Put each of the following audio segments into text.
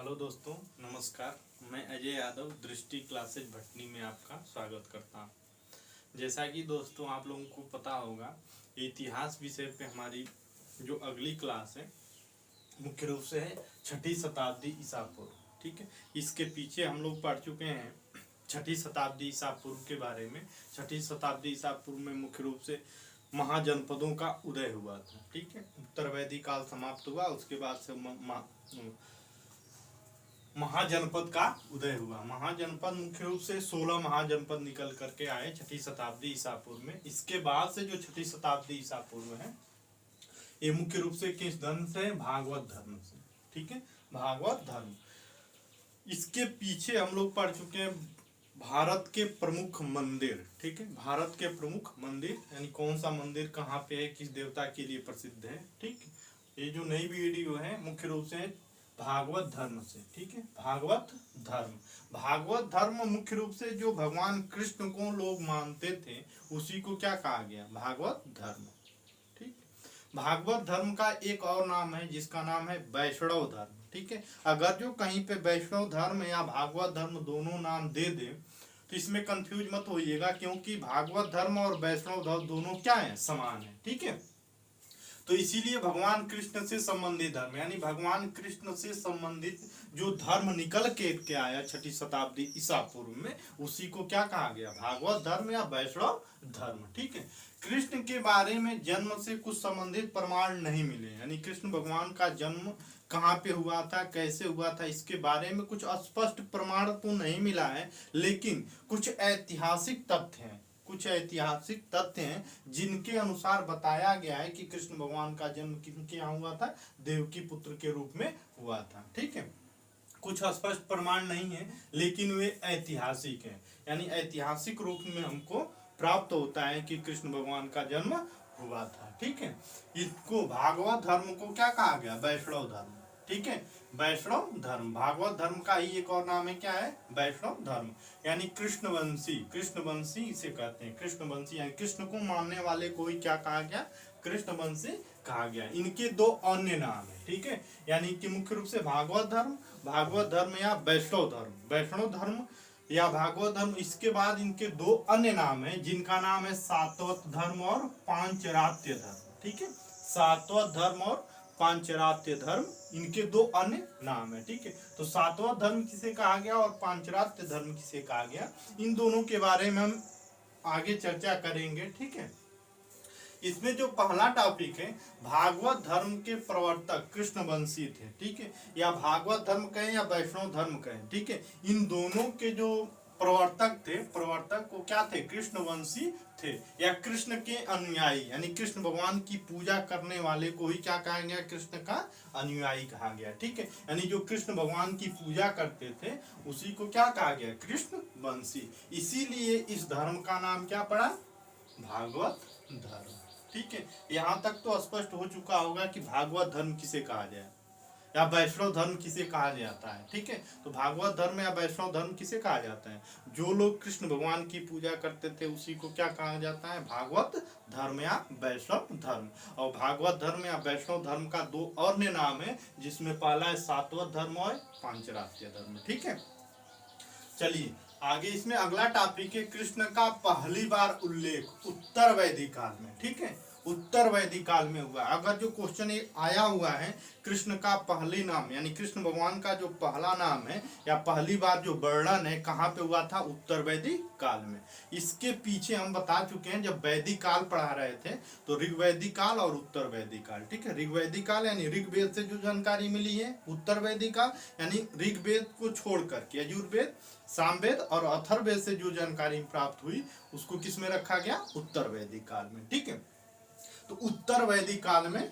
Hello दोस्तों, नमस्कार। मैं अजय यादव दृष्टि क्लासेज भटनी में आपका स्वागत करता हूं। जैसा कि दोस्तों आप लोगों को पता होगा, इतिहास विषय पे हमारी जो अगली क्लास है मुख्य रूप से है 6ठी शताब्दी ईसा पूर्व। ठीक है, इसके पीछे हम लोग पढ़ चुके हैं 6ठी शताब्दी ईसा पूर्व के बारे में। 6ठी शताब्दी ईसा पूर्व में मुख्य रूप से महाजनपदों का उदय हुआ था। ठीक है, उत्तर वैदिक काल समाप्त हुआ, उसके बाद से महाजनपद का उदय हुआ। महाजनपद मुख्य रूप से 16 महाजनपद निकल करके आए 6ठी शताब्दी ईसा पूर्व में। इसके बाद से जो 6ठी शताब्दी ईसा पूर्व है, ये मुख्य रूप से किस धर्म से? भागवत धर्म से। ठीक है, भागवत धर्म। इसके पीछे हम लोग पढ़ चुके हैं भारत के प्रमुख मंदिर। ठीक है, भारत के प्रमुख मंदिर यानी कौन सा मंदिर कहाँ पे है, किस देवता के लिए प्रसिद्ध है। ठीक, ये जो नई वीडियो है मुख्य रूप से भागवत धर्म से। ठीक है, भागवत धर्म। भागवत धर्म मुख्य रूप से जो भगवान कृष्ण को लोग मानते थे उसी को क्या कहा गया? भागवत धर्म। ठीक, भागवत धर्म का एक और नाम है जिसका नाम है वैष्णव धर्म। ठीक है, अगर जो कहीं पे वैष्णव धर्म या भागवत धर्म दोनों नाम दे दे तो इसमें कंफ्यूज मत होइएगा, क्योंकि भागवत धर्म और वैष्णव धर्म दोनों क्या है? समान है। ठीक है, तो इसीलिए भगवान कृष्ण से संबंधित धर्म यानी भगवान कृष्ण से संबंधित जो धर्म निकल के आया 6ठी शताब्दी ईसा पूर्व में, उसी को क्या कहा गया? भागवत धर्म या वैष्णव धर्म। ठीक है, कृष्ण के बारे में जन्म से कुछ संबंधित प्रमाण नहीं मिले, यानी कृष्ण भगवान का जन्म कहाँ पे हुआ था, कैसे हुआ था, इसके बारे में कुछ स्पष्ट प्रमाण तो नहीं मिला है, लेकिन कुछ ऐतिहासिक तथ्य हैं। कुछ ऐतिहासिक तथ्य हैं जिनके अनुसार बताया गया है कि कृष्ण भगवान का जन्म किनके यहाँ हुआ था? देवकी पुत्र के रूप में हुआ था। ठीक है, कुछ स्पष्ट प्रमाण नहीं है लेकिन वे ऐतिहासिक हैं, यानी ऐतिहासिक रूप में हमको प्राप्त होता है कि कृष्ण भगवान का जन्म हुआ था। ठीक है, इसको भागवत धर्म को क्या कहा गया? वैष्णव धर्म। ठीक है, वैष्णव धर्म। भागवत धर्म का ही एक और नाम है, क्या है? वैष्णव धर्म, यानी कृष्णवंशी। कृष्णवंशी इसे कहते हैं, कृष्णवंशी यानी कृष्ण को मानने वाले को ही क्या कहा गया? कृष्णवंशी कहा गया। इनके दो अन्य नाम है। ठीक है, यानी कि मुख्य रूप से भागवत धर्म या वैष्णव धर्म। वैष्णव धर्म या भागवत धर्म, इसके बाद इनके दो अन्य नाम है जिनका नाम है सातवत धर्म और पांचरात्य धर्म। ठीक है, सातवत धर्म और पांचरात्य धर्म, इनके दो अन्य नाम है। ठीक है, तो सातवां धर्म किसे कहा गया और पांचरात्य धर्म किसे कहा गया, इन दोनों के बारे में हम आगे चर्चा करेंगे। ठीक है, इसमें जो पहला टॉपिक है, भागवत धर्म के प्रवर्तक कृष्णवंशी थे। ठीक है, या भागवत धर्म कहें या वैष्णव धर्म कहें। ठीक है, इन दोनों के जो प्रवर्तक थे, प्रवर्तक को क्या थे? कृष्णवंशी थे, या कृष्ण के अनुयायी, यानी कृष्ण भगवान की पूजा करने वाले को ही क्या कहा गया? कृष्ण का अनुयायी कहा गया। ठीक है, यानी जो कृष्ण भगवान की पूजा करते थे उसी को क्या कहा गया? कृष्णवंशी। इसीलिए इस धर्म का नाम क्या पड़ा? भागवत धर्म। ठीक है, यहाँ तक तो स्पष्ट हो चुका होगा कि भागवत धर्म किसे कहा जाए या वैष्णव धर्म किसे कहा जाता है। ठीक है, तो भागवत धर्म या वैष्णव धर्म किसे कहा जाता है? जो लोग कृष्ण भगवान की पूजा करते थे उसी को क्या कहा जाता है? भागवत धर्म या वैष्णव धर्म। और भागवत धर्म या वैष्णव धर्म का दो अन्य नाम है, जिसमें पहला है सातवत धर्म और पांचरात्य धर्म। ठीक है, चलिए आगे। इसमें अगला टॉपिक है कृष्ण का पहली बार उल्लेख उत्तर वैदिक काल में। ठीक है, उत्तर वैदिक काल में हुआ। अगर जो क्वेश्चन आया हुआ है कृष्ण का पहली नाम यानी कृष्ण भगवान का जो पहला नाम है या पहली बार जो वर्णन है कहाँ पे हुआ था? उत्तर वैदिक काल में। इसके पीछे हम बता चुके हैं, जब वैदिक काल पढ़ा रहे थे तो ऋग्वैदिक काल और उत्तर वैदिक काल। ठीक है, ऋग्वैदिक काल यानी ऋग्वेद से जो जानकारी मिली है, उत्तर वैदिक काल यानी ऋग्वेद को छोड़ करके यजुर्वेद, सामवेद और अथर्ववेद से जो जानकारी प्राप्त हुई उसको किस में रखा गया? उत्तर वैदिक काल में। ठीक है, तो उत्तर वैदिक काल में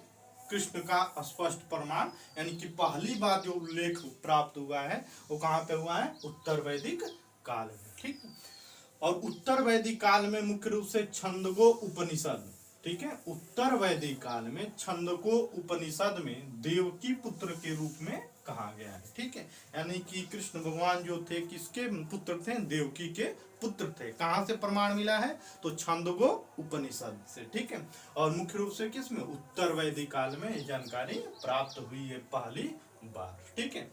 कृष्ण का स्पष्ट प्रमाण यानी कि पहली बार जो उल्लेख प्राप्त हुआ है वो कहाँ पे हुआ है? उत्तर वैदिक काल में। ठीक, और उत्तर वैदिक काल में मुख्य रूप से छंदोगो उपनिषद। ठीक है, उत्तर वैदिक काल में छंदोगो उपनिषद में देवकी पुत्र के रूप में कहा गया है। ठीक है, यानी कि कृष्ण भगवान जो थे किसके पुत्र थे? देवकी के पुत्र थे। कहाँ से प्रमाण मिला है? तो छंदोगो उपनिषद से। ठीक है, और मुख्य रूप से किसमें? उत्तर वैदिक काल में जानकारी प्राप्त हुई है पहली बार। ठीक है,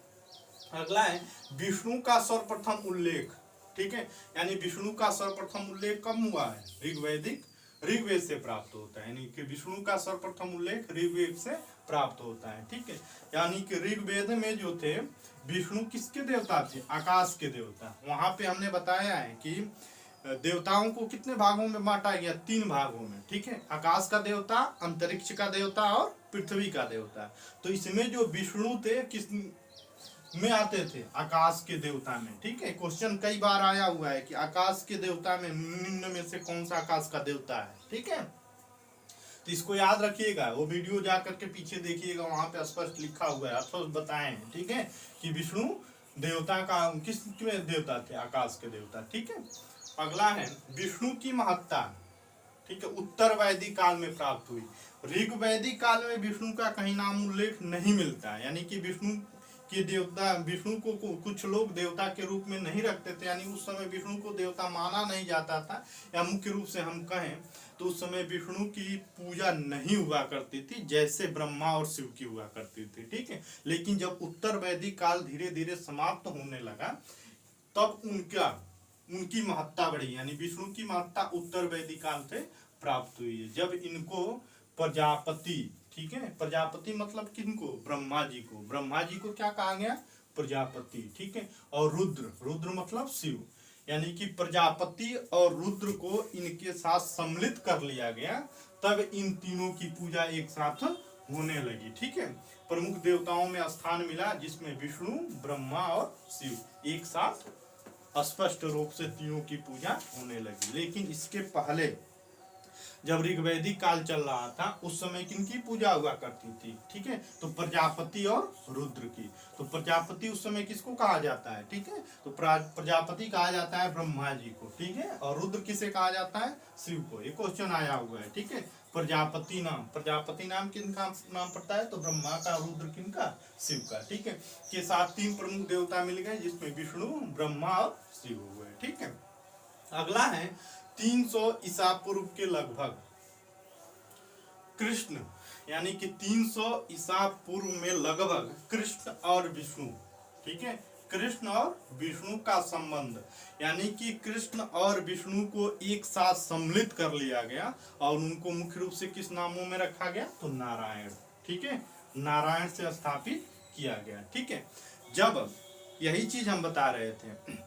अगला है विष्णु का सर्वप्रथम उल्लेख। ठीक है, यानी विष्णु का सर्वप्रथम उल्लेख कब हुआ है? ऋग्वेद से प्राप्त होता है, यानी कि विष्णु का सर्वप्रथम उल्लेख ऋग्वेद से प्राप्त होता है। ठीक है, यानी कि ऋग्वेद में जो थे विष्णु किसके देवता थे? आकाश के देवता। वहां पे हमने बताया है कि देवताओं को कितने भागों में बांटा गया? 3 भागों में। ठीक है, आकाश का देवता, अंतरिक्ष का देवता और पृथ्वी का देवता। तो इसमें जो विष्णु थे किस में आते थे? आकाश के देवता में। ठीक है, क्वेश्चन कई बार आया हुआ है कि आकाश के देवता में निम्न में से कौन सा आकाश का देवता है? ठीक है, तो इसको याद रखिएगा, वो वीडियो जा करके पीछे देखिएगा, वहां पे स्पष्ट लिखा हुआ है, अर्थात बताए हैं। ठीक है, कि विष्णु देवता का किस में देवता थे? आकाश के देवता। ठीक है, अगला है विष्णु की महत्ता। ठीक है, उत्तर वैदिक काल में प्राप्त हुई। ऋग्वैदिक काल में विष्णु का कहीं नाम उल्लेख नहीं मिलता है, यानी कि विष्णु के देवता, विष्णु को कुछ लोग देवता के रूप में नहीं रखते थे, यानी उस समय विष्णु को देवता माना नहीं जाता था, या मुख्य रूप से हम कहें तो उस समय विष्णु की पूजा नहीं हुआ करती थी जैसे ब्रह्मा और शिव की हुआ करती थी। ठीक है, लेकिन जब उत्तर वैदिक काल धीरे धीरे समाप्त होने लगा तब उनकी महत्ता बढ़ी, यानी विष्णु की महत्ता उत्तर वैदिक काल से प्राप्त हुई है, जब इनको प्रजापति, ठीक है, प्रजापति मतलब किनको? ब्रह्मा जी को। ब्रह्मा जी को क्या कहा गया? प्रजापति। ठीक है, और रुद्र मतलब शिव, यानी कि प्रजापति और रुद्र को इनके साथ सम्मिलित कर लिया गया, तब इन तीनों की पूजा एक साथ होने लगी। ठीक है, प्रमुख देवताओं में स्थान मिला जिसमें विष्णु, ब्रह्मा और शिव एक साथ स्पष्ट रूप से तीनों की पूजा होने लगी। लेकिन इसके पहले जब ऋग्वैदिक काल चल रहा था उस समय किनकी पूजा हुआ करती थी? ठीक है, तो प्रजापति और रुद्र की। तो प्रजापति उस समय किसको कहा जाता है? ठीक है, तो प्रजापति कहा जाता है ब्रह्मा जी को। ठीक है, और रुद्र किसे कहा जाता है? शिव को। ये क्वेश्चन आया हुआ है। ठीक है, प्रजापति नाम किनका नाम पड़ता है? तो ब्रह्मा का, रुद्र किनका? शिव का। ठीक है, के साथ 3 प्रमुख देवता मिल गए जिसमें विष्णु, ब्रह्मा और शिव हुए। ठीक है, अगला है 300 ईसा पूर्व के लगभग कृष्ण, यानी कि 300 ईसा पूर्व में लगभग कृष्ण और विष्णु, ठीक है, कृष्ण और विष्णु का संबंध, यानी कि कृष्ण और विष्णु को एक साथ सम्मिलित कर लिया गया और उनको मुख्य रूप से किस नामों में रखा गया? तो नारायण। ठीक है, नारायण से स्थापित किया गया। ठीक है, जब यही चीज हम बता रहे थे,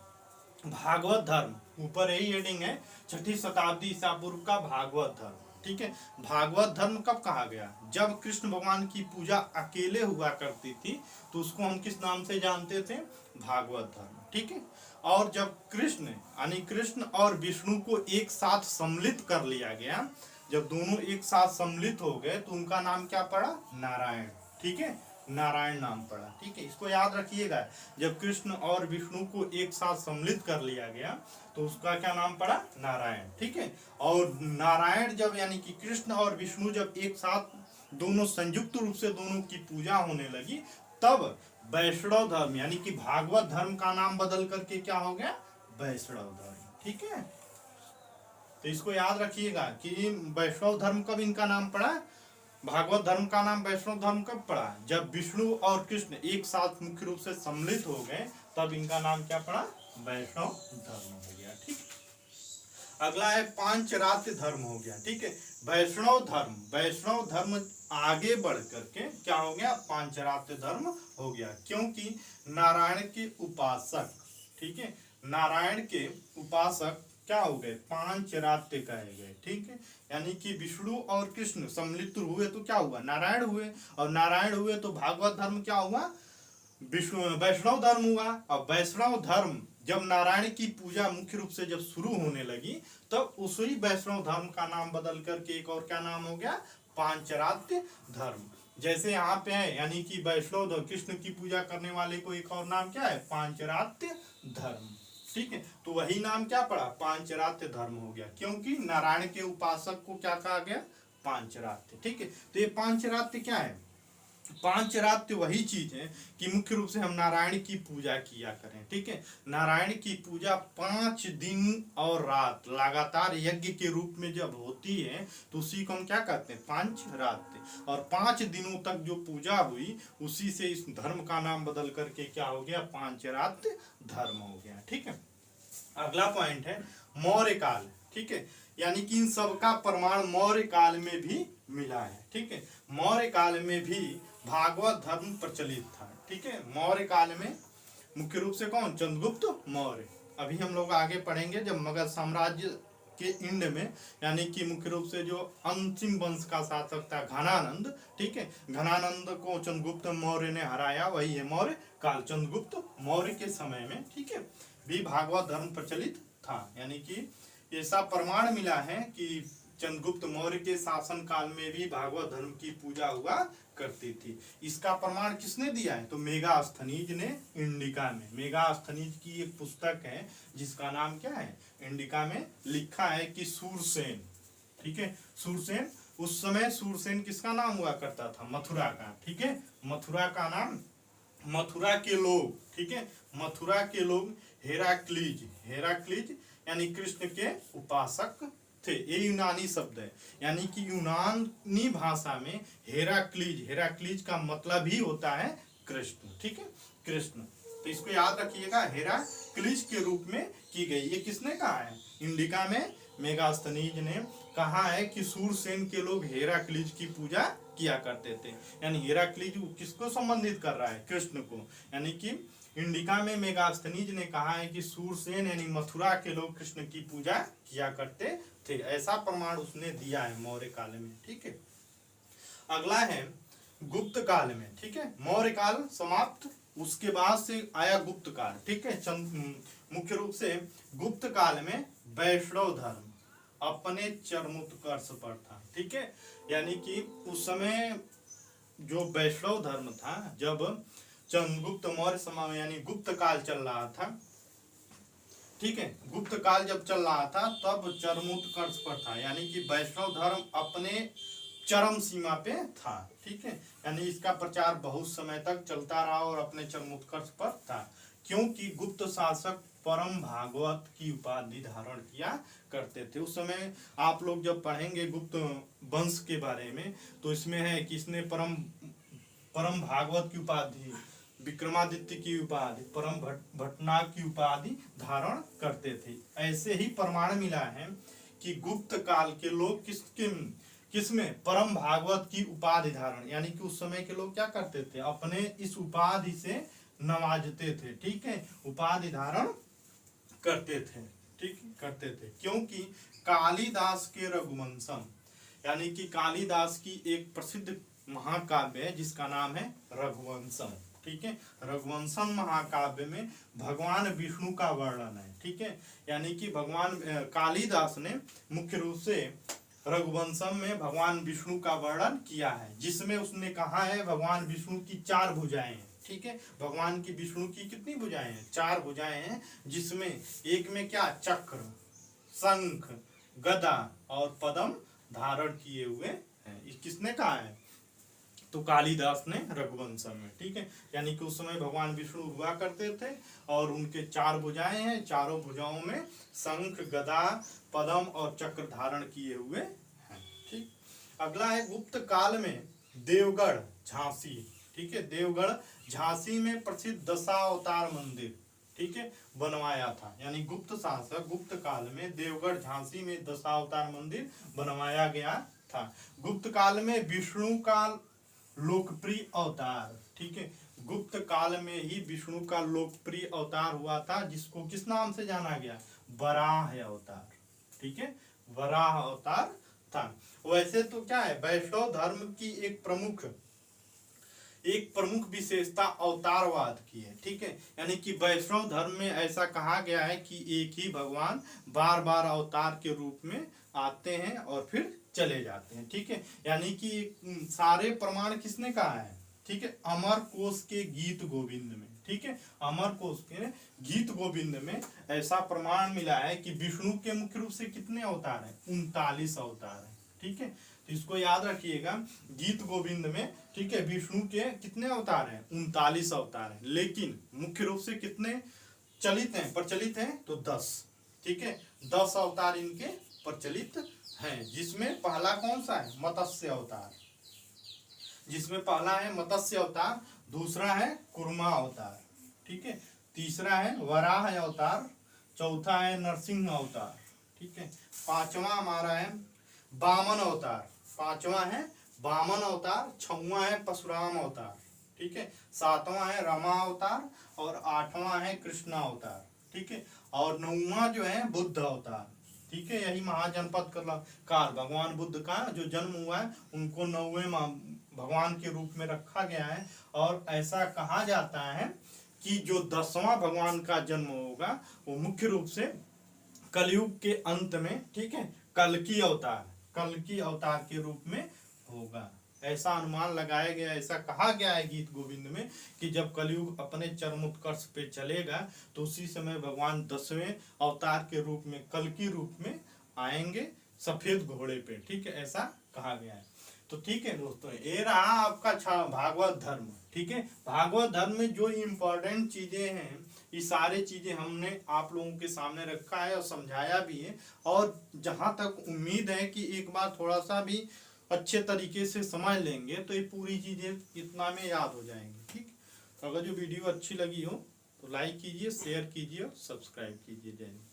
भागवत धर्म, ऊपर यही हेडिंग है, 6ठी शताब्दी ईसा पूर्व का भागवत धर्म। ठीक है, भागवत धर्म कब कहा गया? जब कृष्ण भगवान की पूजा अकेले हुआ करती थी तो उसको हम किस नाम से जानते थे? भागवत धर्म। ठीक है, और जब कृष्ण यानी कृष्ण और विष्णु को एक साथ सम्मिलित कर लिया गया, जब दोनों एक साथ सम्मिलित हो गए तो उनका नाम क्या पड़ा? नारायण। ठीक है, नारायण नाम पड़ा। ठीक है, इसको याद रखिएगा, जब कृष्ण और विष्णु को एक साथ सम्मिलित कर लिया गया तो उसका क्या नाम पड़ा? नारायण। ठीक है, और नारायण जब, यानी कि कृष्ण और विष्णु जब एक साथ दोनों संयुक्त रूप से दोनों की पूजा होने लगी, तब वैष्णव धर्म यानी कि भागवत धर्म का नाम बदल करके क्या हो गया? वैष्णव धर्म। ठीक है, तो इसको याद रखिएगा कि वैष्णव धर्म कब इनका नाम पड़ा? भागवत धर्म का नाम वैष्णव धर्म कब पड़ा? जब विष्णु और कृष्ण एक साथ मुख्य रूप से सम्मिलित हो गए, तब इनका नाम क्या पड़ा? वैष्णव धर्म हो गया। ठीक, अगला है पांचरात्र धर्म हो गया। ठीक है, वैष्णव धर्म आगे बढ़ करके क्या हो गया? पांचरात्र धर्म हो गया, क्योंकि नारायण के उपासक, ठीक है, नारायण के उपासक क्या हो गए? पांचरात्र कहे गए। ठीक है, यानी कि विष्णु और कृष्ण सम्मिलित हुए तो क्या हुआ? नारायण हुए, और नारायण हुए तो भागवत धर्म क्या हुआ? वैष्णव धर्म हुआ। और वैष्णव धर्म जब नारायण की पूजा मुख्य रूप से जब शुरू होने लगी, तब उसी वैष्णव धर्म का नाम बदल करके एक और क्या नाम हो गया? पांचरात्र धर्म। जैसे यहाँ पे है, यानी कि वैष्णव कृष्ण की पूजा करने वाले को एक और नाम क्या है? पांचरात्र धर्म। ठीक है, तो वही नाम क्या पड़ा? पांचरात्र धर्म हो गया, क्योंकि नारायण के उपासक को क्या कहा गया? पांचरात्र। ठीक है, तो ये पांचरात्र क्या है? पांचरात्रि वही चीज है कि मुख्य रूप से हम नारायण की पूजा किया करें, ठीक है। नारायण की पूजा 5 दिन और रात लगातार यज्ञ के रूप में जब होती है तो उसी को हम क्या कहते हैं, पांचरात्रि। और 5 दिनों तक जो पूजा हुई उसी से इस धर्म का नाम बदल करके क्या हो गया, पांचरात्रि धर्म हो गया, ठीक है। अगला पॉइंट है मौर्य काल, ठीक है। यानी कि इन सबका प्रमाण मौर्य काल में भी मिला है, ठीक है। मौर्य काल में भी भागवत धर्म प्रचलित था, ठीक है। मौर्य काल में मुख्य रूप से कौन, चंद्रगुप्त मौर्य। अभी हम लोग आगे पढ़ेंगे जब मगध साम्राज्य के इंड में, यानी कि मुख्य रूप से जो अंतिम वंश का शासक था घनानंद, ठीक है। घनानंद को चंद्रगुप्त मौर्य ने हराया, वही है मौर्य काल। चंद्रगुप्त मौर्य के समय में, ठीक है, भी भागवत धर्म प्रचलित था। यानी कि ऐसा प्रमाण मिला है कि चंद्रगुप्त मौर्य के शासन काल में भी भागवत धर्म की पूजा हुआ करती थी। इसका प्रमाण किसने दिया है, तो मेगास्थनीज ने इंडिका में। मेगास्थनीज की एक पुस्तक है जिसका नाम क्या है, इंडिका में लिखा है कि सूरसेन, ठीक है। सूरसेन, उस समय सूरसेन किसका नाम हुआ करता था, मथुरा का, ठीक है। मथुरा का नाम, मथुरा के लोग, ठीक है, मथुरा के लोग हेराक्लीज, हेराक्लीज यानी कृष्ण के उपासक थे। ये यूनानी शब्द है, यानी कि यूनानी भाषा में हेराक्लीज, हेराक्लीज का मतलब ही होता है कृष्ण, ठीक है, कृष्ण। तो इसको याद रखिएगा, हेराक्लीज के रूप में की गई। ये किसने कहा है, इंडिका में मेगास्थनीज ने कहा है कि सूरसेन के लोग हेराक्लीज की पूजा किया करते थे। यानी हेराक्लीज किसको संबंधित कर रहा है, कृष्ण को। यानी कि इंडिका में मेगास्थनीज ने कहा है कि सूरसेन यानी मथुरा के लोग कृष्ण की पूजा किया करते थे। ऐसा प्रमाण उसने दिया है मौर्य काल में, ठीक है। अगला है गुप्त काल में, ठीक है। मौर्य काल समाप्त, उसके बाद से आया गुप्त काल, ठीक है। मुख्य रूप से गुप्त काल में वैष्णव धर्म अपने चरमोत्कर्ष पर था, ठीक है। यानी कि उस समय जो वैष्णव धर्म था, जब चंद्रगुप्त मौर्य समय यानी गुप्त काल चल रहा था, ठीक है, गुप्त काल जब चल रहा था तब चरमोत्कर्ष पर था। यानी कि वैष्णव धर्म अपने चरम सीमा पे था, ठीक है। यानी इसका प्रचार बहुत समय तक चलता रहा और अपने चरमोत्कर्ष पर था, क्योंकि गुप्त शासक परम भागवत की उपाधि धारण किया करते थे। उस समय आप लोग जब पढ़ेंगे गुप्त वंश के बारे में तो इसमें है कि इसने परम भागवत की उपाधि, विक्रमादित्य की उपाधि, परम भट्टनाग की उपाधि धारण करते थे। ऐसे ही प्रमाण मिला है कि गुप्त काल के लोग किसमें परम भागवत की उपाधि धारण, यानी कि उस समय के लोग क्या करते थे, अपने इस उपाधि से नवाजते थे, ठीक है, उपाधि धारण करते थे, ठीक करते थे। क्योंकि कालिदास के रघुवंशम, यानी कि कालिदास की एक प्रसिद्ध महाकाव्य है जिसका नाम है रघुवंशम, ठीक है। रघुवंशम महाकाव्य में भगवान विष्णु का वर्णन है, ठीक है। यानी कि भगवान कालिदास ने मुख्य रूप से रघुवंशम में भगवान विष्णु का वर्णन किया है, जिसमें उसने कहा है भगवान विष्णु की 4 भुजाएं हैं, ठीक है। भगवान की विष्णु की कितनी भुजाएं हैं, 4 भुजाएं हैं, जिसमें एक में क्या, चक्र, शंख, गदा और पद्म धारण किए हुए हैं। किसने कहा है, तो कालिदास ने रघुवंशम में, ठीक है। यानी कि उस समय भगवान विष्णु हुआ करते थे और उनके 4 भुजाएं हैं, चारों भुजाओं में शंख, गदा, पद्म और चक्र धारण किए हुए हैं, ठीक। अगला है गुप्त काल में देवगढ़ झांसी, ठीक है। देवगढ़ झांसी में प्रसिद्ध दशावतार मंदिर, ठीक है, बनवाया था। यानी गुप्त शासक गुप्त काल में देवगढ़ झांसी में दशावतार मंदिर बनवाया गया था। गुप्त काल में विष्णु का लोकप्रिय अवतार, ठीक है, गुप्त काल में ही विष्णु का लोकप्रिय अवतार हुआ था, जिसको किस नाम से जाना गया, वराह अवतार, ठीक है, वराह अवतार था। वैसे तो क्या है, वैष्णव धर्म की एक प्रमुख विशेषता अवतारवाद की है, ठीक है। यानी कि वैष्णव धर्म में ऐसा कहा गया है कि एक ही भगवान बार बार अवतार के रूप में आते हैं और फिर चले जाते हैं, ठीक है। यानी कि सारे प्रमाण किसने कहा है, ठीक है, अमर कोश के गीत गोविंद में, ठीक है, अमर कोश के गीत गोविंद में ऐसा प्रमाण मिला है कि विष्णु के मुख्य रूप से कितने अवतार हैं, 39 अवतार है, ठीक है। तो इसको याद रखिएगा, गीत गोविंद में ठीक है विष्णु के कितने अवतार हैं, 39 अवतार हैं, लेकिन मुख्य रूप से कितने चलित हैं, प्रचलित हैं, तो 10। ठीक है, 10 अवतार इनके प्रचलित हैं, जिसमें पहला कौन सा है, मत्स्य अवतार, जिसमें पहला है मत्स्य अवतार, दूसरा है कुर्मा अवतार, ठीक है, तीसरा है वराह अवतार, चौथा है नरसिंह अवतार, ठीक है, पांचवा हमारा है वामन अवतार, पांचवा है वामन अवतार, छठवां है परशुराम अवतार, ठीक है, सातवां है रमा अवतार और आठवां है कृष्णा अवतार, ठीक है, और नौवां जो है बुद्ध अवतार, ठीक है। यही महाजनपद काल भगवान बुद्ध का जो जन्म हुआ है उनको 9वें भगवान के रूप में रखा गया है। और ऐसा कहा जाता है कि जो 10वां भगवान का जन्म होगा वो मुख्य रूप से कलयुग के अंत में, ठीक है, कल्कि अवतार के रूप में होगा। ऐसा अनुमान लगाया गया, ऐसा कहा गया है गीत गोविंद में कि जब कलयुग अपने चरमोत्कर्ष पे चलेगा तो उसी समय भगवान 10वें अवतार के रूप में कल्कि रूप में आएंगे सफेद घोड़े पे, ठीक है, ऐसा कहा गया है। तो ठीक है दोस्तों, ये रहा आपका भागवत धर्म, ठीक है। भागवत धर्म में जो इम्पोर्टेंट चीजें हैं ये सारे चीजें हमने आप लोगों के सामने रखा है और समझाया भी है, और जहां तक उम्मीद है कि एक बार थोड़ा सा भी अच्छे तरीके से समझ लेंगे तो ये पूरी चीजें इतना में याद हो जाएंगी, ठीक। तो अगर जो वीडियो अच्छी लगी हो तो लाइक कीजिए, शेयर कीजिए और सब्सक्राइब कीजिए। जय हिंद।